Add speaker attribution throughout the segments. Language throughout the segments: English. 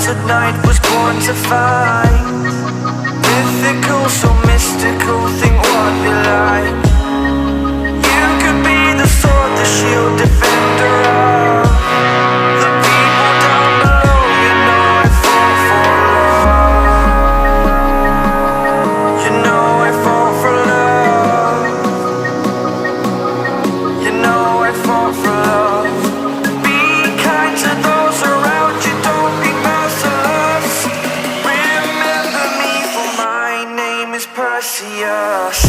Speaker 1: tonight was born to find. Mythical, so mystical, think what you like. You could be the sword, the shield, defender of the people down below. You know I fall for love. You know I fall for love. You know I fall for love. Be kind to those around you, don't be merciless. Remember me, for my name is Perseus.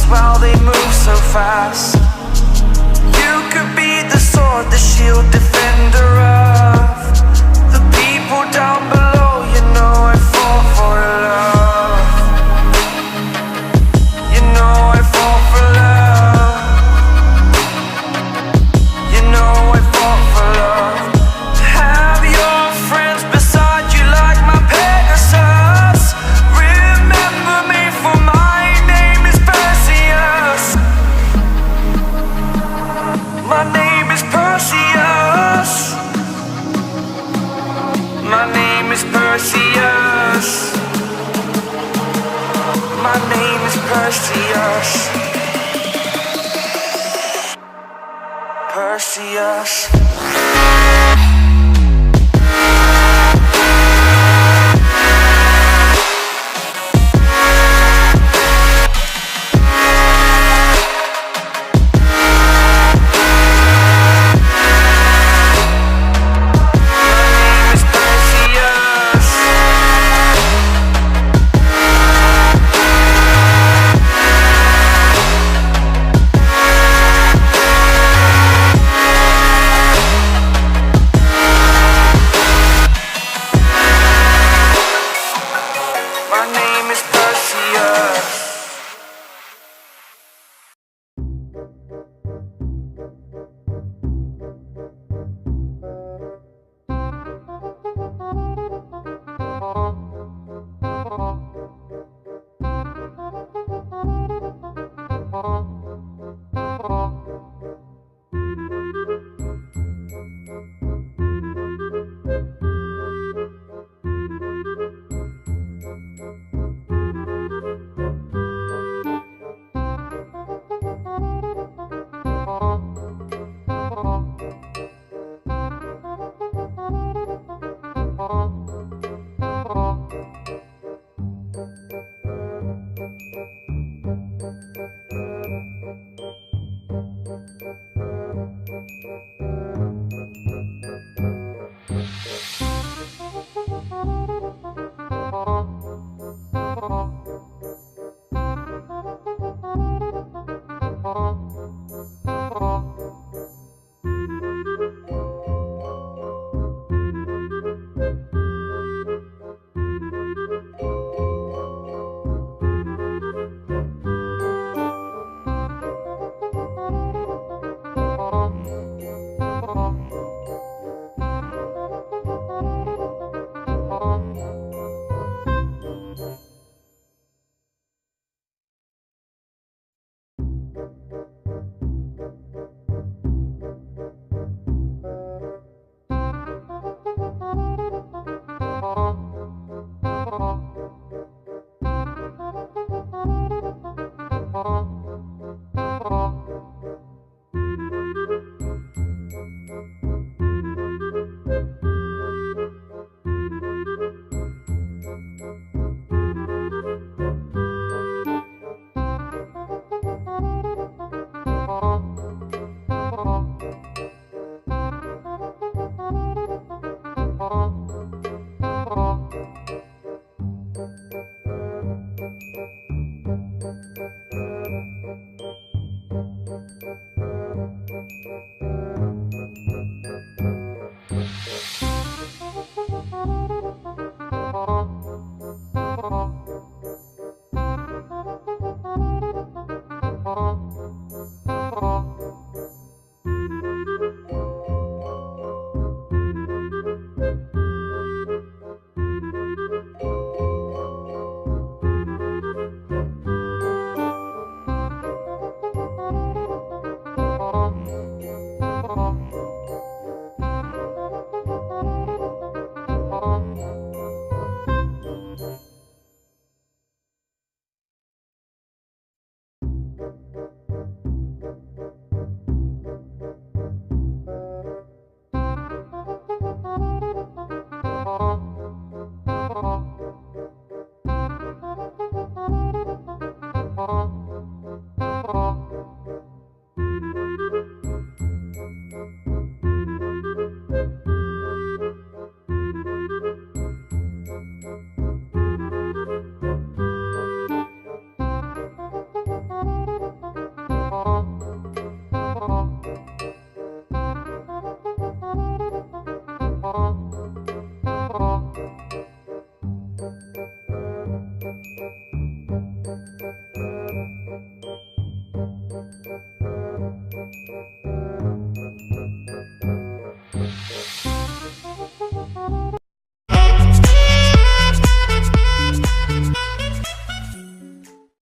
Speaker 1: While they move so fast, you could be the sword, the shield, defender of the people down below. You know I fall for love. You know I fall for love. You know I fall for love. Have your friends beside you like my Pegasus. Remember me, for my name is Perseus. My name is Perseus. My name is Perseus. My name is Perseus. Perseus.